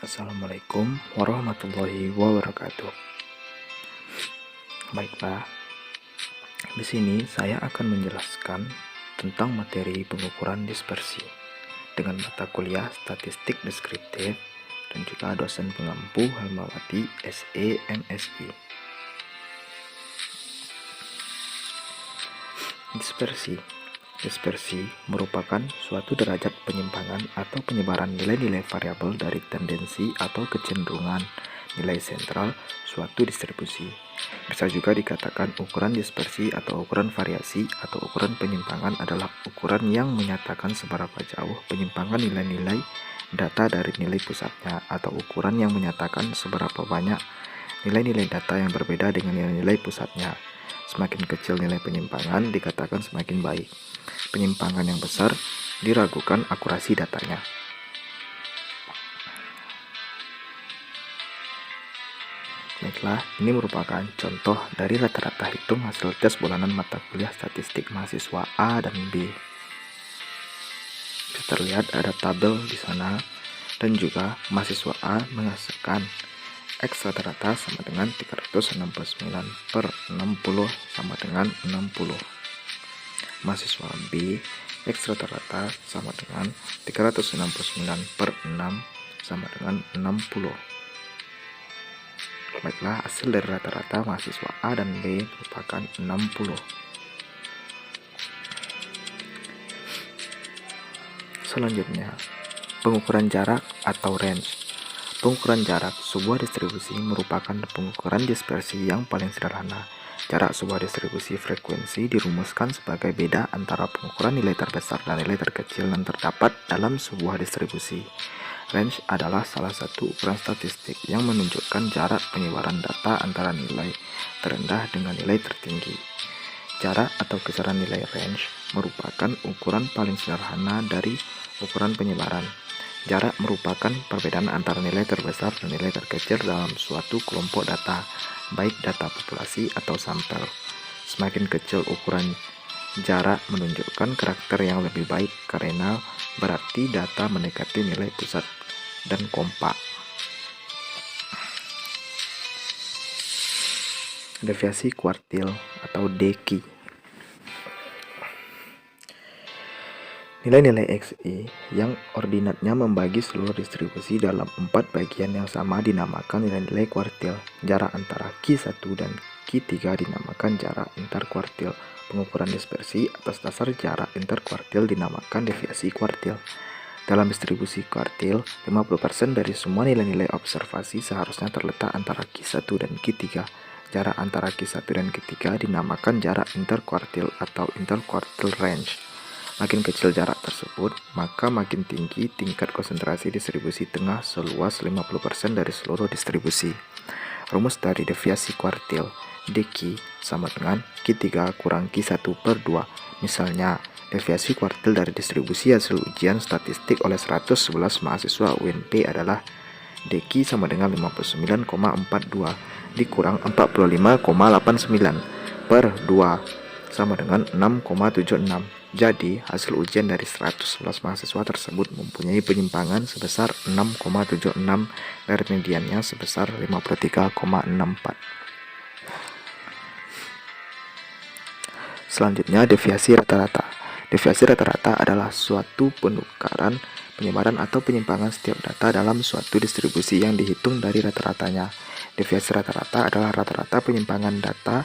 Assalamualaikum warahmatullahi wabarakatuh. Baiklah, di sini saya akan menjelaskan tentang materi pengukuran dispersi dengan mata kuliah Statistik Deskriptif dan juga dosen pengampu Helmawati SE MSI. Dispersi merupakan suatu derajat penyimpangan atau penyebaran nilai-nilai variabel dari tendensi atau kecenderungan nilai sentral suatu distribusi. Bisa juga dikatakan ukuran dispersi atau ukuran variasi atau ukuran penyimpangan adalah ukuran yang menyatakan seberapa jauh penyimpangan nilai-nilai data dari nilai pusatnya, atau ukuran yang menyatakan seberapa banyak nilai-nilai data yang berbeda dengan nilai-nilai pusatnya. Semakin kecil nilai penyimpangan dikatakan semakin baik. Penyimpangan yang besar diragukan akurasi datanya. Baiklah, ini merupakan contoh dari rata-rata hitung hasil tes bulanan mata kuliah statistik mahasiswa A dan B. Bisa terlihat ada tabel di sana, dan juga mahasiswa A menghasilkan X rata-rata sama dengan 369 per 60 sama dengan 60. Mahasiswa B, X rata-rata sama dengan 369 per 6 sama dengan 60. Baiklah, hasil dari rata-rata mahasiswa A dan B merupakan 60. Selanjutnya, pengukuran jarak atau range. Pengukuran jarak sebuah distribusi merupakan pengukuran dispersi yang paling sederhana. Jarak sebuah distribusi frekuensi dirumuskan sebagai beda antara pengukuran nilai terbesar dan nilai terkecil yang terdapat dalam sebuah distribusi. Range adalah salah satu ukuran statistik yang menunjukkan jarak penyebaran data antara nilai terendah dengan nilai tertinggi. Jarak atau kisaran nilai range merupakan ukuran paling sederhana dari ukuran penyebaran. Jarak merupakan perbedaan antara nilai terbesar dan nilai terkecil dalam suatu kelompok data, baik data populasi atau sampel. Semakin kecil ukuran jarak menunjukkan karakter yang lebih baik karena berarti data mendekati nilai pusat dan kompak. Deviasi kuartil atau DQ. Nilai-nilai XI yang ordinatnya membagi seluruh distribusi dalam 4 bagian yang sama dinamakan nilai-nilai kuartil. Jarak antara Q1 dan Q3 dinamakan jarak interkuartil. Pengukuran dispersi atas dasar jarak interkuartil dinamakan deviasi kuartil. Dalam distribusi kuartil, 50% dari semua nilai-nilai observasi seharusnya terletak antara Q1 dan Q3. Jarak antara Q1 dan Q3 dinamakan jarak interkuartil atau interkuartil range. Makin kecil jarak tersebut, maka makin tinggi tingkat konsentrasi distribusi tengah seluas 50% dari seluruh distribusi. Rumus dari deviasi kuartil, DQ sama dengan Q3 kurang Q1 per 2. Misalnya, deviasi kuartil dari distribusi hasil ujian statistik oleh 111 mahasiswa UNP adalah DQ sama dengan 59,42 dikurang 45,89 per 2 sama dengan 6,76. Jadi, hasil ujian dari 111 mahasiswa tersebut mempunyai penyimpangan sebesar 6,76 dari mediannya sebesar 53,64. Selanjutnya, deviasi rata-rata. Deviasi rata-rata adalah suatu penukaran, penyebaran atau penyimpangan setiap data dalam suatu distribusi yang dihitung dari rata-ratanya. Deviasi rata-rata adalah rata-rata penyimpangan data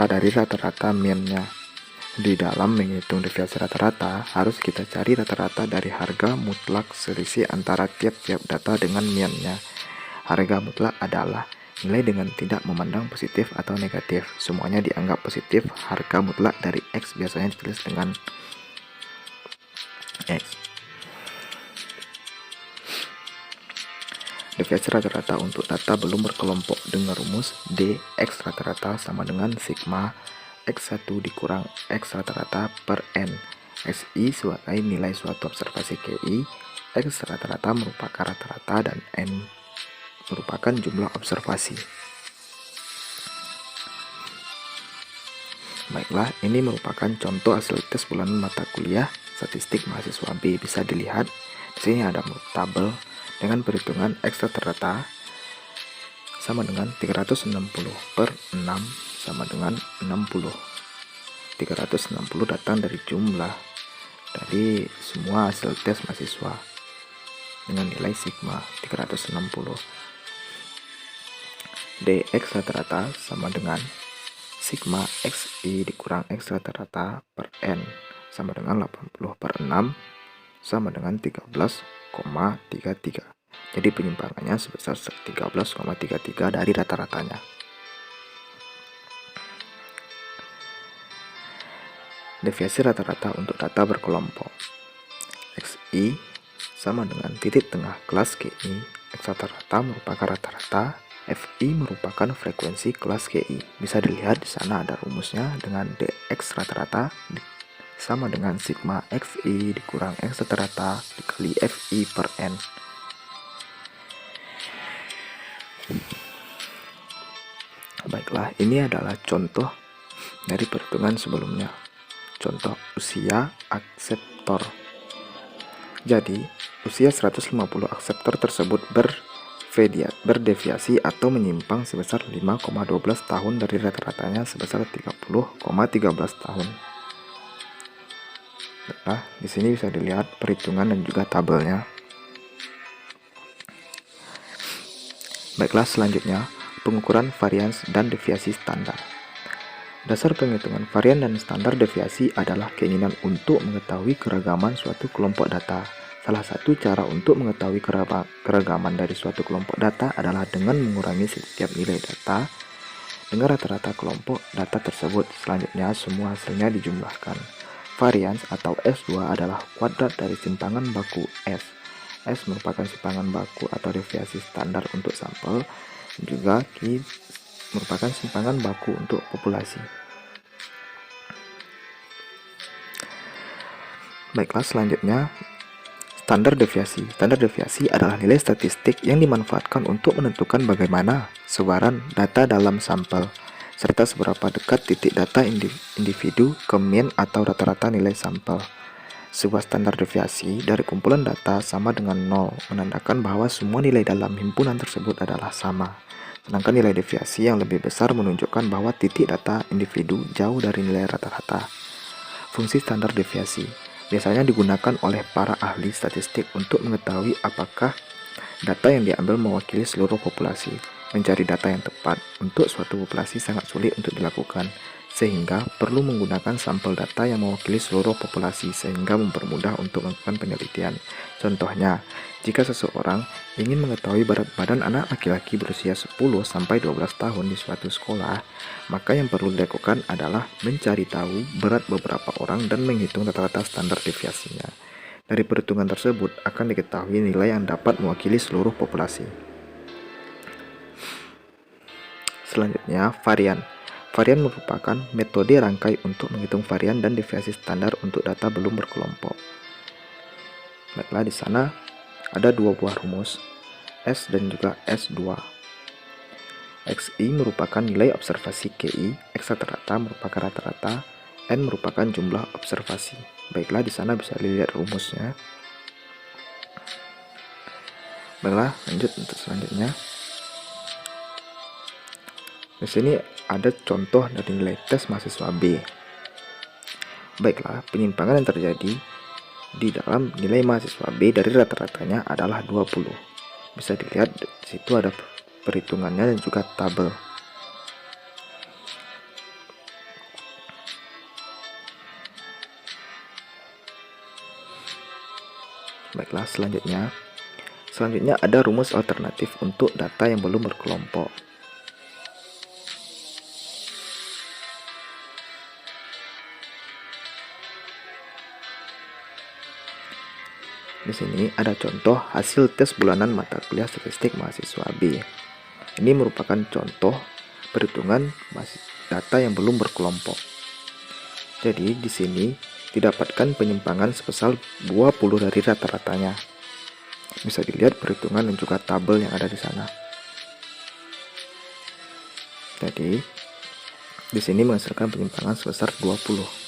dari rata-rata mean-nya. Di dalam menghitung deviasi rata-rata, harus kita cari rata-rata dari harga mutlak selisih antara tiap-tiap data dengan mean-nya. Harga mutlak adalah nilai dengan tidak memandang positif atau negatif. Semuanya dianggap positif. Harga mutlak dari X biasanya ditulis dengan X. Deviasi rata-rata untuk data belum berkelompok dengan rumus dx rata-rata sama dengan sigma X1 dikurang X rata-rata per N. XI sebagai nilai suatu observasi KI, X rata-rata merupakan rata-rata, dan N merupakan jumlah observasi. Baiklah, ini merupakan contoh hasil tes bulanan mata kuliah statistik mahasiswa B. Bisa dilihat, di sini ada tabel dengan perhitungan X rata-rata sama dengan 360 per 6 sama dengan 60. 360 datang dari jumlah dari semua hasil tes mahasiswa dengan nilai sigma 360. Dx rata-rata sama dengan sigma xi dikurang X rata-rata per N sama dengan 80 per 6 sama dengan 13,33. Jadi penyimpangannya sebesar 13,33 dari rata-ratanya. Deviasi rata-rata untuk data berkelompok. Xi sama dengan titik tengah kelas GI. X rata-rata merupakan rata-rata, Fi merupakan frekuensi kelas GI. Bisa dilihat di sana ada rumusnya dengan Dx rata-rata sama dengan sigma Xi dikurang X rata-rata dikali Fi per N. Baiklah, ini adalah contoh dari perhitungan sebelumnya. Contoh usia akseptor. Jadi, usia 150 akseptor tersebut berdeviasi atau menyimpang sebesar 5,12 tahun dari rata-ratanya sebesar 30,13 tahun. Nah, di sini bisa dilihat perhitungan dan juga tabelnya. Baiklah, selanjutnya pengukuran varians dan deviasi standar. Dasar penghitungan varian dan standar deviasi adalah keinginan untuk mengetahui keragaman suatu kelompok data. Salah satu cara untuk mengetahui keragaman dari suatu kelompok data adalah dengan mengurangi setiap nilai data dengan rata-rata kelompok data tersebut. Selanjutnya, semua hasilnya dijumlahkan. Varians atau S2 adalah kuadrat dari simpangan baku S. S merupakan simpangan baku atau deviasi standar untuk sampel, juga Q merupakan simpangan baku untuk populasi. Baiklah, selanjutnya standar deviasi. Standar deviasi adalah nilai statistik yang dimanfaatkan untuk menentukan bagaimana sebaran data dalam sampel, serta seberapa dekat titik data individu ke mean atau rata-rata nilai sampel. Sebuah standar deviasi dari kumpulan data sama dengan 0, menandakan bahwa semua nilai dalam himpunan tersebut adalah sama. Sedangkan nilai deviasi yang lebih besar menunjukkan bahwa titik data individu jauh dari nilai rata-rata. Fungsi standar deviasi biasanya digunakan oleh para ahli statistik untuk mengetahui apakah data yang diambil mewakili seluruh populasi. Mencari data yang tepat untuk suatu populasi sangat sulit untuk dilakukan, sehingga perlu menggunakan sampel data yang mewakili seluruh populasi sehingga mempermudah untuk melakukan penelitian. Contohnya, jika seseorang ingin mengetahui berat badan anak laki-laki berusia 10-12 tahun di suatu sekolah, maka yang perlu dilakukan adalah mencari tahu berat beberapa orang dan menghitung rata-rata standar deviasinya. Dari perhitungan tersebut akan diketahui nilai yang dapat mewakili seluruh populasi. Selanjutnya, varian. Varian merupakan metode rangkai untuk menghitung varian dan deviasi standar untuk data belum berkelompok. Baiklah, di sana ada dua buah rumus, S dan juga S2. Xi merupakan nilai observasi KI, X rata-rata merupakan rata-rata, N merupakan jumlah observasi. Baiklah, di sana bisa dilihat rumusnya. Baiklah, lanjut untuk selanjutnya. Di sini ada contoh dari nilai tes mahasiswa B. Baiklah, penyimpangan yang terjadi di dalam nilai mahasiswa B dari rata-ratanya adalah 20. Bisa dilihat di situ ada perhitungannya dan juga tabel. Baiklah, selanjutnya ada rumus alternatif untuk data yang belum berkelompok. Di sini ada contoh hasil tes bulanan mata kuliah statistik mahasiswa B. Ini merupakan contoh perhitungan data yang belum berkelompok. Jadi di sini didapatkan penyimpangan sebesar 20 dari rata-ratanya. Bisa dilihat perhitungan dan juga tabel yang ada di sana. Jadi di sini menghasilkan penyimpangan sebesar 20.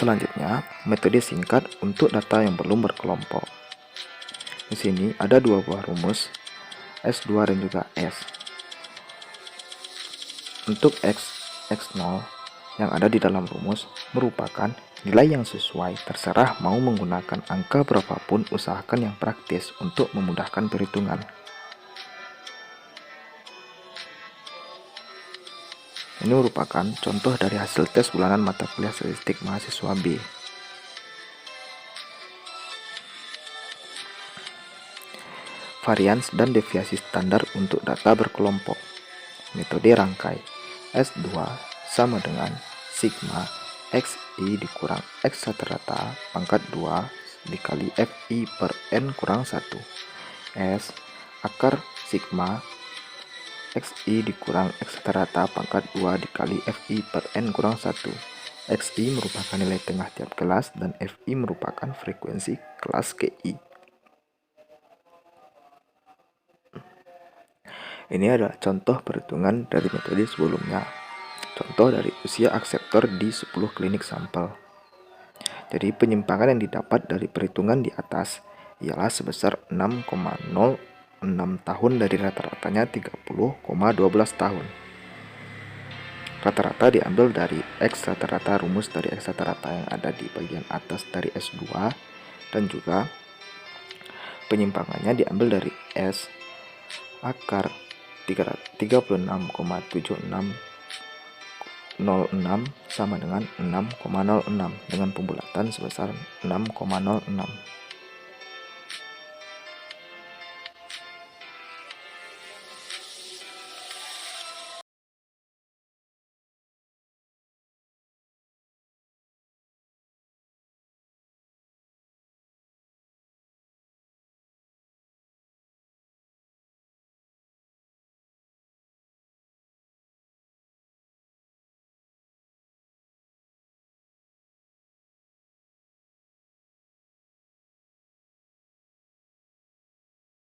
Selanjutnya, metode singkat untuk data yang belum berkelompok. Di sini ada dua buah rumus, S2 dan juga S. Untuk X0 yang ada di dalam rumus merupakan nilai yang sesuai, terserah mau menggunakan angka berapapun, usahakan yang praktis untuk memudahkan perhitungan. Ini merupakan contoh dari hasil tes bulanan mata kuliah statistik mahasiswa B. Varians dan deviasi standar untuk data berkelompok. Metode rangkai. S2 sama dengan sigma XI dikurang X rata-rata pangkat 2 dikali FI per N kurang 1. S akar sigma XI dikurang X rata-rata pangkat 2 dikali FI per N kurang 1. XI merupakan nilai tengah tiap kelas dan FI merupakan frekuensi kelas KI. Ini adalah contoh perhitungan dari metode sebelumnya. Contoh dari usia akseptor di 10 klinik sampel. Jadi penyimpangan yang didapat dari perhitungan di atas ialah sebesar 6,06 tahun dari rata-ratanya 30,12 tahun. Rata-rata diambil dari X rata-rata, rumus dari X rata-rata yang ada di bagian atas dari S2, dan juga penyimpangannya diambil dari S akar 36,7606 sama dengan 6,06 dengan pembulatan sebesar 6,06.